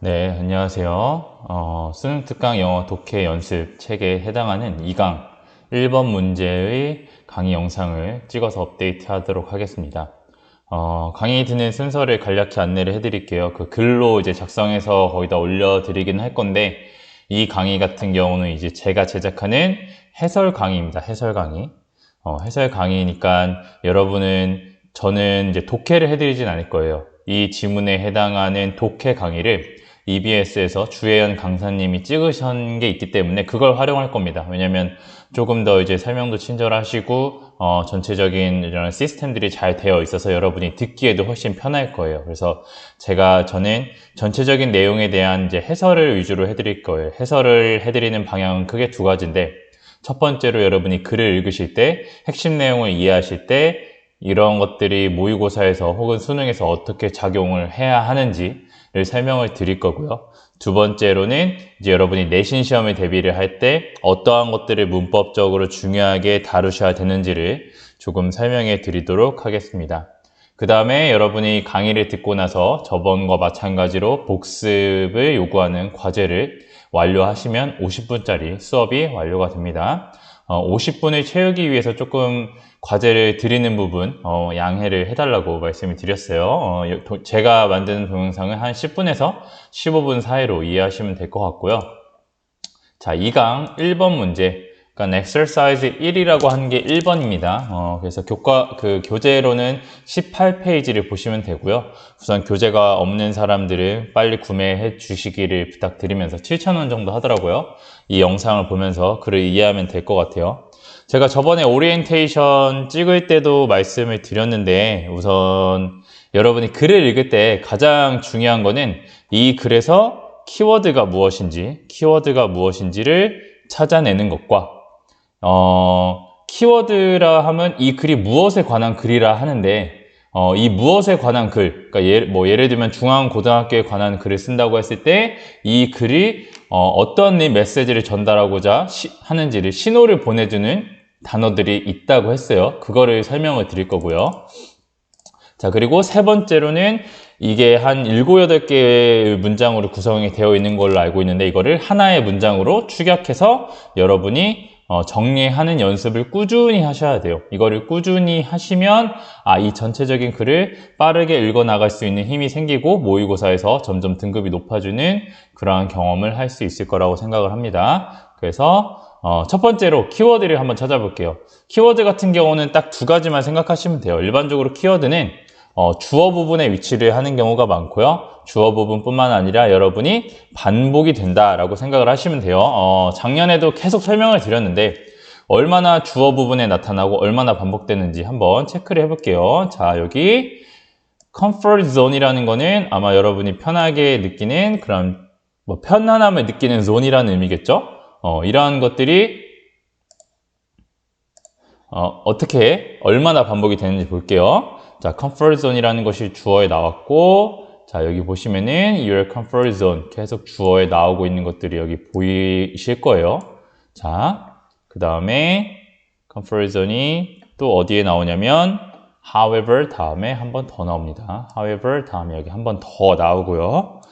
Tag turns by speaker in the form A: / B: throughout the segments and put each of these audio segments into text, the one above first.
A: 네, 안녕하세요. 수능 특강 영어 독해 연습 책에 해당하는 2강 1번 문제의 강의 영상을 찍어서 업데이트 하도록 하겠습니다. 강의 듣는 순서를 간략히 안내를 해드릴게요. 그 글로 이제 작성해서 거기다 올려드리긴 할 건데, 이 강의 같은 경우는 이제 제가 제작하는 해설 강의입니다. 해설 강의. 해설 강의니까 저는 이제 독해를 해드리진 않을 거예요. 이 지문에 해당하는 독해 강의를 EBS에서 주혜연 강사님이 찍으신 게 있기 때문에 그걸 활용할 겁니다. 왜냐면 조금 더 이제 설명도 친절하시고 전체적인 이런 시스템들이 잘 되어 있어서 여러분이 듣기에도 훨씬 편할 거예요. 그래서 저는 전체적인 내용에 대한 이제 해설을 위주로 해드릴 거예요. 해설을 해드리는 방향은 크게 두 가지인데, 첫 번째로 여러분이 글을 읽으실 때 핵심 내용을 이해하실 때 이런 것들이 모의고사에서 혹은 수능에서 어떻게 작용을 해야 하는지를 설명을 드릴 거고요. 두 번째로는 이제 여러분이 내신 시험에 대비를 할 때 어떠한 것들을 문법적으로 중요하게 다루셔야 되는지를 조금 설명해 드리도록 하겠습니다. 그 다음에 여러분이 강의를 듣고 나서 저번과 마찬가지로 복습을 요구하는 과제를 완료하시면 50분짜리 수업이 완료가 됩니다. 50분을 채우기 위해서 조금 과제를 드리는 부분 양해를 해달라고 말씀을 드렸어요. 제가 만드는 동영상은 한 10분에서 15분 사이로 이해하시면 될 것 같고요. 자, 2강 1번 문제, 그러니까 exercise 1이라고 한 게 1번입니다. 그래서 교재로는 18페이지를 보시면 되고요. 우선 교재가 없는 사람들은 빨리 구매해 주시기를 부탁드리면서 7,000원 정도 하더라고요. 이 영상을 보면서 글을 이해하면 될 것 같아요. 제가 저번에 오리엔테이션 찍을 때도 말씀을 드렸는데, 우선 여러분이 글을 읽을 때 가장 중요한 거는 이 글에서 키워드가 무엇인지를 찾아내는 것과, 키워드라 하면 이 글이 무엇에 관한 글이라 하는데, 이 무엇에 관한 글, 그러니까 예를 들면 중앙고등학교에 관한 글을 쓴다고 했을 때 이 글이 어떤 메시지를 전달하고자 하는지를 신호를 보내주는 단어들이 있다고 했어요. 그거를 설명을 드릴 거고요. 자, 그리고 세 번째로는 이게 한 7, 8개의 문장으로 구성이 되어 있는 걸로 알고 있는데, 이거를 하나의 문장으로 축약해서 여러분이 정리하는 연습을 꾸준히 하셔야 돼요. 이거를 꾸준히 하시면 이 전체적인 글을 빠르게 읽어 나갈 수 있는 힘이 생기고 모의고사에서 점점 등급이 높아지는 그러한 경험을 할 수 있을 거라고 생각을 합니다. 그래서 첫 번째로 키워드를 한번 찾아볼게요. 키워드 같은 경우는 딱 두 가지만 생각하시면 돼요. 일반적으로 키워드는 주어 부분에 위치를 하는 경우가 많고요. 주어 부분뿐만 아니라 여러분이 반복이 된다라고 생각을 하시면 돼요. 작년에도 계속 설명을 드렸는데 얼마나 주어 부분에 나타나고 얼마나 반복되는지 한번 체크를 해볼게요. 자, 여기 comfort zone이라는 거는 아마 여러분이 편하게 느끼는 그런 편안함을 느끼는 zone이라는 의미겠죠. 이러한 것들이 어떻게 얼마나 반복이 되는지 볼게요. 자, comfort zone이라는 것이 주어에 나왔고, 자, 여기 보시면은 your comfort zone 계속 주어에 나오고 있는 것들이 여기 보이실 거예요. 자, 그 다음에 comfort zone이 또 어디에 나오냐면 however 다음에 한 번 더 나옵니다. however 다음에 여기 한 번 더 나오고요.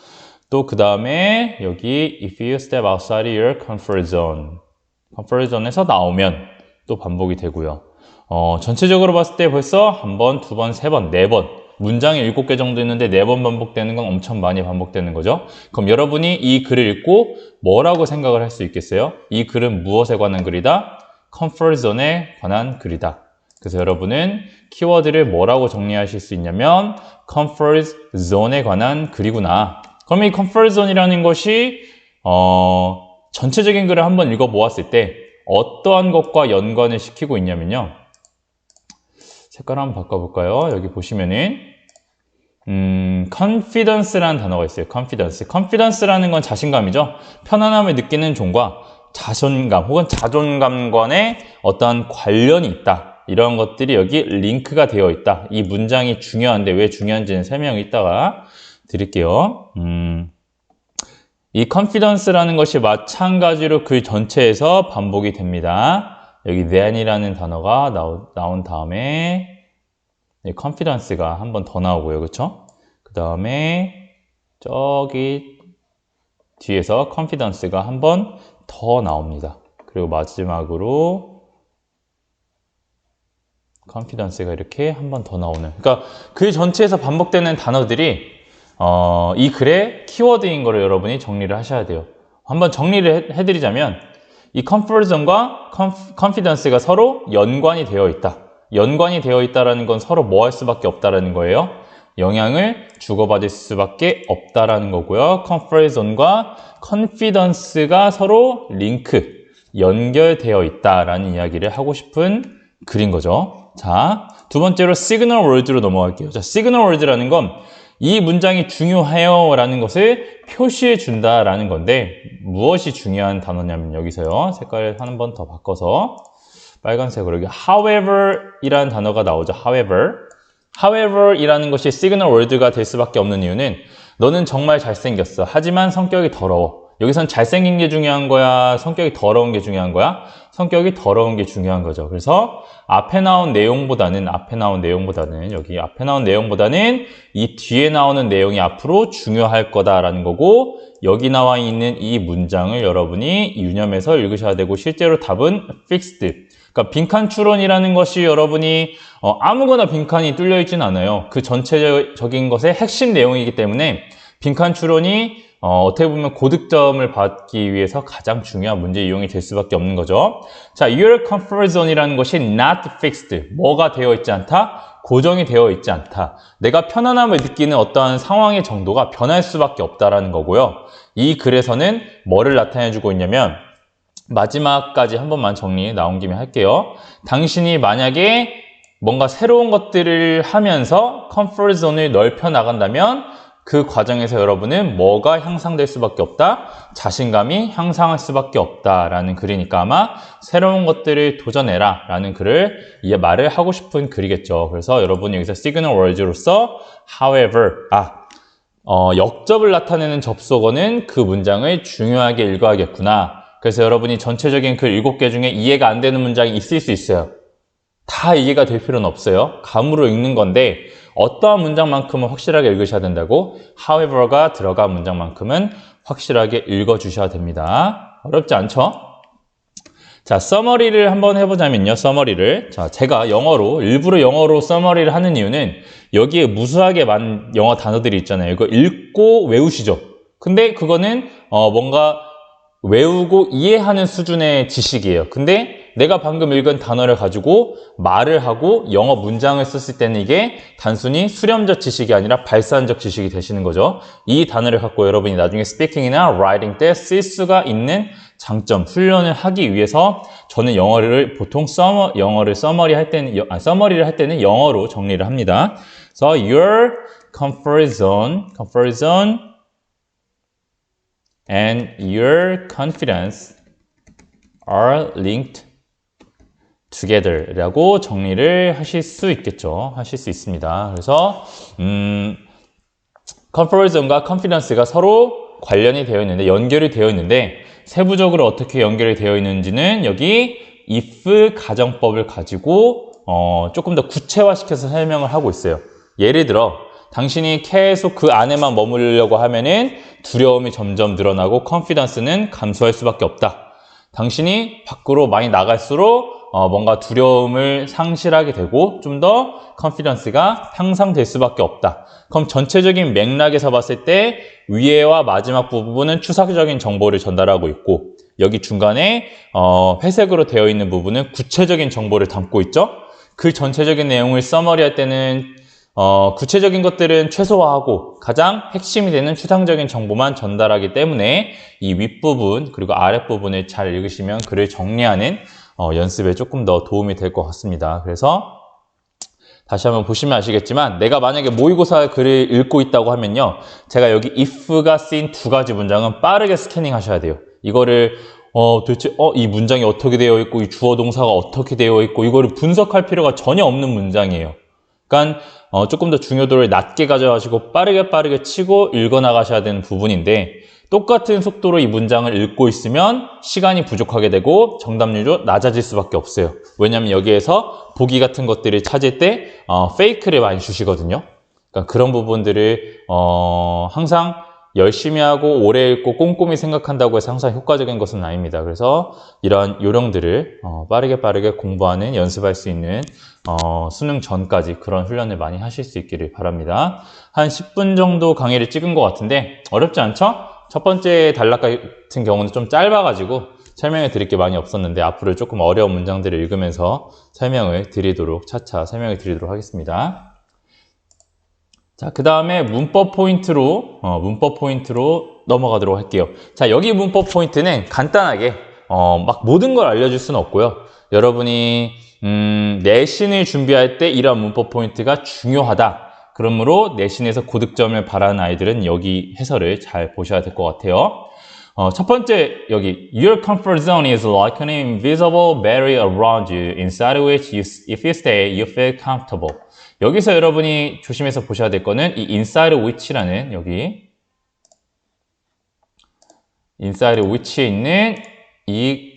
A: 또 그 다음에 여기 if you step outside your comfort zone에서 나오면 또 반복이 되고요. 전체적으로 봤을 때 벌써 한 번, 두 번, 세 번, 네 번, 문장이 7개 정도 있는데 4번 반복되는 건 엄청 많이 반복되는 거죠. 그럼 여러분이 이 글을 읽고 뭐라고 생각을 할 수 있겠어요? 이 글은 무엇에 관한 글이다? comfort zone에 관한 글이다. 그래서 여러분은 키워드를 뭐라고 정리하실 수 있냐면 comfort zone에 관한 글이구나. 그럼 이 comfort zone이라는 것이 전체적인 글을 한번 읽어 보았을 때 어떠한 것과 연관을 시키고 있냐면요. 색깔 한번 바꿔볼까요? 여기 보시면은 confidence라는 단어가 있어요. confidence라는 건 자신감이죠. 편안함을 느끼는 종과 자존감 혹은 자존감 간에 어떠한 관련이 있다. 이런 것들이 여기 링크가 되어 있다. 이 문장이 중요한데 왜 중요한지는 설명을 이따가 드릴게요. 이 confidence라는 것이 마찬가지로 글 전체에서 반복이 됩니다. 여기 then이라는 단어가 나온 다음에 confidence가 한 번 더 나오고요. 그렇죠? 그 다음에 저기 뒤에서 confidence가 한 번 더 나옵니다. 그리고 마지막으로 confidence가 이렇게 한 번 더 나오는. 그러니까 글 전체에서 반복되는 단어들이 이 글의 키워드인 거를 여러분이 정리를 하셔야 돼요. 한번 정리를 해드리자면 이 conversion과 confidence가 서로 연관이 되어 있다. 연관이 되어 있다라는 건 서로 뭐 할 수밖에 없다라는 거예요. 영향을 주고받을 수밖에 없다라는 거고요. conversion과 confidence가 서로 링크, 연결되어 있다라는 이야기를 하고 싶은 글인 거죠. 자, 두 번째로 signal word로 넘어갈게요. 자, signal word라는 건 이 문장이 중요해요 라는 것을 표시해 준다라는 건데 무엇이 중요한 단어냐면 여기서요. 색깔을 한 번 더 바꿔서 빨간색으로 여기 however 이라는 단어가 나오죠. however 이라는 것이 signal word가 될 수밖에 없는 이유는 너는 정말 잘생겼어. 하지만 성격이 더러워. 여기선 잘생긴 게 중요한 거야? 성격이 더러운 게 중요한 거야? 성격이 더러운 게 중요한 거죠. 그래서 앞에 나온 내용보다는 여기 앞에 나온 내용보다는 이 뒤에 나오는 내용이 앞으로 중요할 거다라는 거고 여기 나와 있는 이 문장을 여러분이 유념해서 읽으셔야 되고 실제로 답은 fixed. 그러니까 빈칸 추론이라는 것이 여러분이 아무거나 빈칸이 뚫려 있진 않아요. 그 전체적인 것의 핵심 내용이기 때문에 빈칸 추론이 어떻게 보면 고득점을 받기 위해서 가장 중요한 문제 이용이 될 수밖에 없는 거죠. 자, your comfort zone이라는 것이 not fixed. 뭐가 되어 있지 않다? 고정이 되어 있지 않다. 내가 편안함을 느끼는 어떠한 상황의 정도가 변할 수밖에 없다라는 거고요. 이 글에서는 뭐를 나타내주고 있냐면 마지막까지 한 번만 정리 나온 김에 할게요. 당신이 만약에 뭔가 새로운 것들을 하면서 comfort zone을 넓혀 나간다면 그 과정에서 여러분은 뭐가 향상될 수밖에 없다? 자신감이 향상할 수밖에 없다라는 글이니까 아마 새로운 것들을 도전해라 라는 글을 말을 하고 싶은 글이겠죠. 그래서 여러분이 여기서 signal words로서 however, 역접을 나타내는 접속어는 그 문장을 중요하게 읽어야겠구나. 그래서 여러분이 전체적인 글 7개 중에 이해가 안 되는 문장이 있을 수 있어요. 다 이해가 될 필요는 없어요. 감으로 읽는 건데 어떠한 문장만큼은 확실하게 읽으셔야 된다고 however가 들어간 문장만큼은 확실하게 읽어주셔야 됩니다. 어렵지 않죠? 자, summary를 한번 해보자면요. summary를. 자, 제가 일부러 영어로 summary를 하는 이유는 여기에 무수하게 많은 영어 단어들이 있잖아요. 이거 읽고 외우시죠. 근데 그거는 뭔가 외우고 이해하는 수준의 지식이에요. 근데 내가 방금 읽은 단어를 가지고 말을 하고 영어 문장을 썼을 때는 이게 단순히 수렴적 지식이 아니라 발산적 지식이 되시는 거죠. 이 단어를 갖고 여러분이 나중에 스피킹이나 라이팅 때 쓸 수가 있는 장점, 훈련을 하기 위해서 저는 영어를 보통 서머리를 할 때는 영어로 정리를 합니다. So your comfort zone and your confidence are linked together 라고 정리를 하실 수 있겠죠. 하실 수 있습니다. 그래서 comfort zone과 confidence가 서로 관련이 되어 있는데 연결이 되어 있는데 세부적으로 어떻게 연결이 되어 있는지는 여기 if 가정법을 가지고 조금 더 구체화시켜서 설명을 하고 있어요. 예를 들어 당신이 계속 그 안에만 머무르려고 하면은 두려움이 점점 늘어나고 confidence는 감소할 수밖에 없다. 당신이 밖으로 많이 나갈수록 뭔가 두려움을 상실하게 되고 좀 더 confidence가 향상될 수밖에 없다. 그럼 전체적인 맥락에서 봤을 때 위에와 마지막 부분은 추상적인 정보를 전달하고 있고 여기 중간에 회색으로 되어 있는 부분은 구체적인 정보를 담고 있죠. 그 전체적인 내용을 서머리할 때는 구체적인 것들은 최소화하고 가장 핵심이 되는 추상적인 정보만 전달하기 때문에 이 윗부분 그리고 아랫부분을 잘 읽으시면 글을 정리하는 연습에 조금 더 도움이 될 것 같습니다. 그래서 다시 한번 보시면 아시겠지만 내가 만약에 모의고사 글을 읽고 있다고 하면요. 제가 여기 if가 쓰인 두 가지 문장은 빠르게 스캐닝 하셔야 돼요. 이거를 도대체 이 문장이 어떻게 되어 있고 이 주어 동사가 어떻게 되어 있고 이거를 분석할 필요가 전혀 없는 문장이에요. 그러니까 조금 더 중요도를 낮게 가져가시고 빠르게 치고 읽어나가셔야 되는 부분인데 똑같은 속도로 이 문장을 읽고 있으면 시간이 부족하게 되고 정답률도 낮아질 수밖에 없어요. 왜냐하면 여기에서 보기 같은 것들을 찾을 때 페이크를 많이 주시거든요. 그러니까 그런 부분들을 항상 열심히 하고 오래 읽고 꼼꼼히 생각한다고 해서 항상 효과적인 것은 아닙니다. 그래서 이런 요령들을 빠르게 공부하는 연습할 수 있는 수능 전까지 그런 훈련을 많이 하실 수 있기를 바랍니다. 한 10분 정도 강의를 찍은 것 같은데 어렵지 않죠? 첫 번째 단락 같은 경우는 좀 짧아가지고 설명해 드릴 게 많이 없었는데 앞으로 조금 어려운 문장들을 읽으면서 차차 설명을 드리도록 하겠습니다. 자, 그 다음에 문법 포인트로 넘어가도록 할게요. 자, 여기 문법 포인트는 간단하게, 막 모든 걸 알려줄 수는 없고요. 여러분이, 내신을 준비할 때 이러한 문법 포인트가 중요하다. 그러므로 내신에서 고득점을 바라는 아이들은 여기 해설을 잘 보셔야 될 것 같아요. 첫 번째, 여기, Your comfort zone is like an invisible barrier around you, inside which if you stay, you feel comfortable. 여기서 여러분이 조심해서 보셔야 될 거는 이 inside which라는 여기 inside which에 있는 이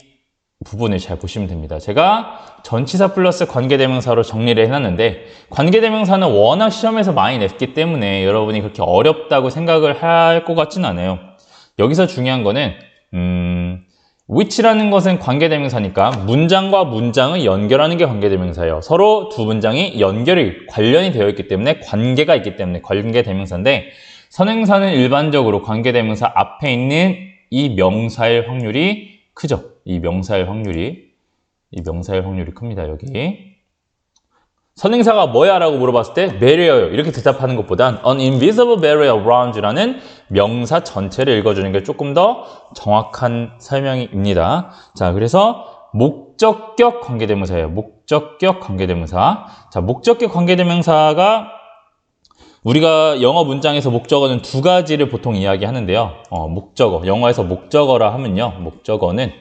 A: 부분을 잘 보시면 됩니다. 제가 전치사 플러스 관계대명사로 정리를 해놨는데 관계대명사는 워낙 시험에서 많이 냈기 때문에 여러분이 그렇게 어렵다고 생각을 할 것 같지는 않아요. 여기서 중요한 거는 which라는 것은 관계대명사니까 문장과 문장을 연결하는 게 관계대명사예요. 서로 두 문장이 관련이 되어 있기 때문에 관계가 있기 때문에 관계대명사인데 선행사는 일반적으로 관계대명사 앞에 있는 이 명사일 확률이 크죠. 이 명사일 확률이 큽니다. 여기. 선행사가 뭐야? 라고 물어봤을 때 barrier요. 이렇게 대답하는 것보단 an invisible barrier around라는 명사 전체를 읽어주는 게 조금 더 정확한 설명입니다. 자, 그래서 목적격 관계대명사예요. 목적격 관계대명사. 자, 목적격 관계대명사가 우리가 영어 문장에서 목적어는 두 가지를 보통 이야기하는데요. 목적어. 영어에서 목적어라 하면요. 목적어는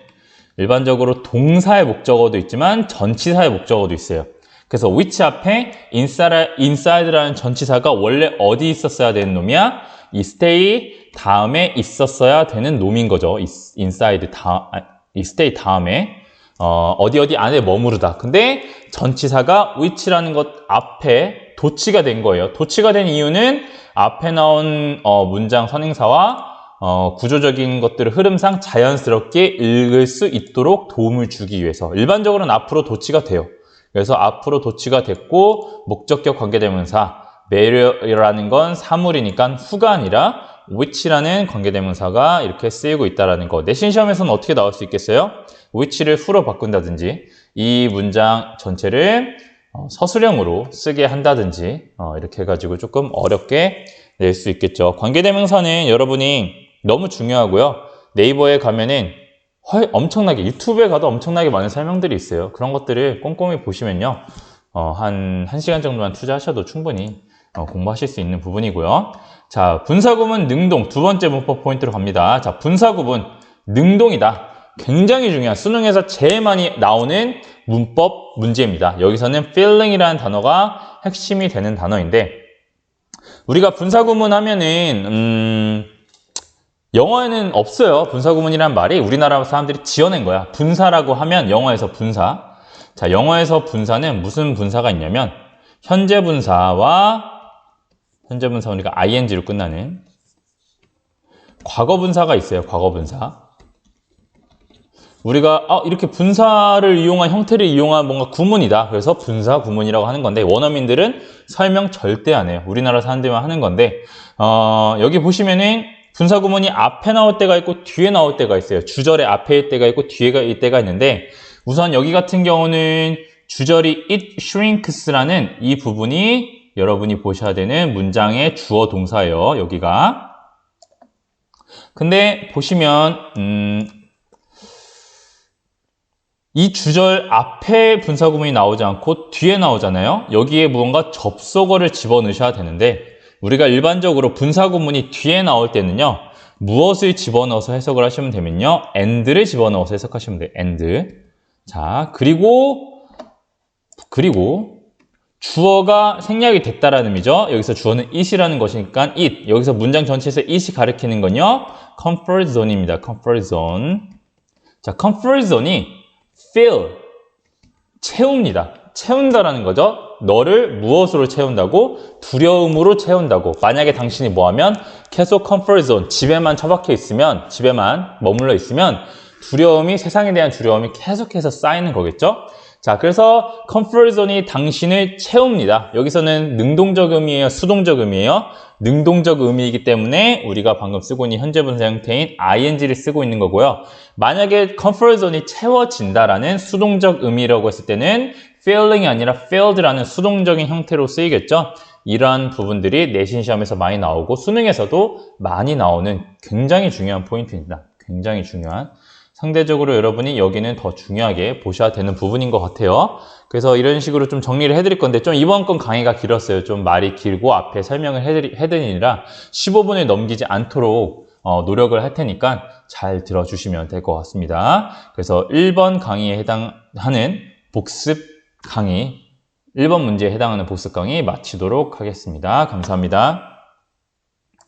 A: 일반적으로 동사의 목적어도 있지만 전치사의 목적어도 있어요. 그래서 which 앞에 inside라는 전치사가 원래 어디 있었어야 되는 놈이야? 이 stay 다음에 있었어야 되는 놈인 거죠. 이 stay 다음에 어디 안에 머무르다. 근데 전치사가 which라는 것 앞에 도치가 된 거예요. 도치가 된 이유는 앞에 나온 문장 선행사와 구조적인 것들을 흐름상 자연스럽게 읽을 수 있도록 도움을 주기 위해서 일반적으로는 앞으로 도치가 돼요. 그래서 앞으로 도치가 됐고 목적격 관계대명사 barrier라는 건 사물이니까 후가 아니라 which라는 관계대명사가 이렇게 쓰이고 있다는 거. 내신 시험에서는 어떻게 나올 수 있겠어요? which를 후로 바꾼다든지 이 문장 전체를 서술형으로 쓰게 한다든지 이렇게 해가지고 조금 어렵게 낼 수 있겠죠. 관계대명사는 여러분이 너무 중요하고요. 네이버에 가면은 엄청나게 유튜브에 가도 엄청나게 많은 설명들이 있어요. 그런 것들을 꼼꼼히 보시면요. 한 1시간 정도만 투자하셔도 충분히 공부하실 수 있는 부분이고요. 자, 분사구문 능동 두 번째 문법 포인트로 갑니다. 자, 분사구문 능동이다. 굉장히 중요한 수능에서 제일 많이 나오는 문법 문제입니다. 여기서는 feeling이라는 단어가 핵심이 되는 단어인데 우리가 분사구문 하면은 영어에는 없어요. 분사구문이란 말이 우리나라 사람들이 지어낸 거야. 분사라고 하면 영어에서 분사. 자, 영어에서 분사는 무슨 분사가 있냐면 현재 분사와 우리가 ing로 끝나는 과거 분사가 있어요. 과거 분사. 우리가 이렇게 분사를 이용한 형태를 이용한 뭔가 구문이다. 그래서 분사 구문이라고 하는 건데 원어민들은 설명 절대 안 해요. 우리나라 사람들만 하는 건데 여기 보시면은 분사 구문이 앞에 나올 때가 있고 뒤에 나올 때가 있어요. 주절의 앞에 있을 때가 있고 뒤에 있을 때가 있는데 우선 여기 같은 경우는 주절이 it shrinks라는 이 부분이 여러분이 보셔야 되는 문장의 주어 동사예요. 여기가. 근데 보시면 이 주절 앞에 분사 구문이 나오지 않고 뒤에 나오잖아요. 여기에 무언가 접속어를 집어넣으셔야 되는데 우리가 일반적으로 분사 구문이 뒤에 나올 때는요. 무엇을 집어넣어서 해석을 하시면 되면요. and를 집어넣어서 해석하시면 돼요. and. 자, 그리고 주어가 생략이 됐다라는 의미죠. 여기서 주어는 it이라는 것이니까 it. 여기서 문장 전체에서 it이 가리키는 건요. comfort zone입니다. comfort zone. 자, comfort zone이 fill, 채웁니다. 채운다라는 거죠. 너를 무엇으로 채운다고? 두려움으로 채운다고. 만약에 당신이 뭐하면 계속 comfort zone, 집에만 처박혀 있으면, 집에만 머물러 있으면 두려움이, 세상에 대한 두려움이 계속해서 쌓이는 거겠죠? 자, 그래서 comfort zone이 당신을 채웁니다. 여기서는 능동적 의미예요? 수동적 의미예요? 능동적 의미이기 때문에 우리가 방금 쓰고 있는 현재 분사 형태인 ing를 쓰고 있는 거고요. 만약에 comfort zone이 채워진다라는 수동적 의미라고 했을 때는 failing이 아니라 failed라는 수동적인 형태로 쓰이겠죠. 이러한 부분들이 내신 시험에서 많이 나오고 수능에서도 많이 나오는 굉장히 중요한 포인트입니다. 굉장히 중요한. 상대적으로 여러분이 여기는 더 중요하게 보셔야 되는 부분인 것 같아요. 그래서 이런 식으로 좀 정리를 해드릴 건데 좀 이번 건 강의가 길었어요. 좀 말이 길고 앞에 설명을 해드리느라 15분을 넘기지 않도록 노력을 할 테니까 잘 들어주시면 될 것 같습니다. 그래서 1번 강의에 해당하는 복습 강의, 1번 문제에 해당하는 복습 강의 마치도록 하겠습니다. 감사합니다.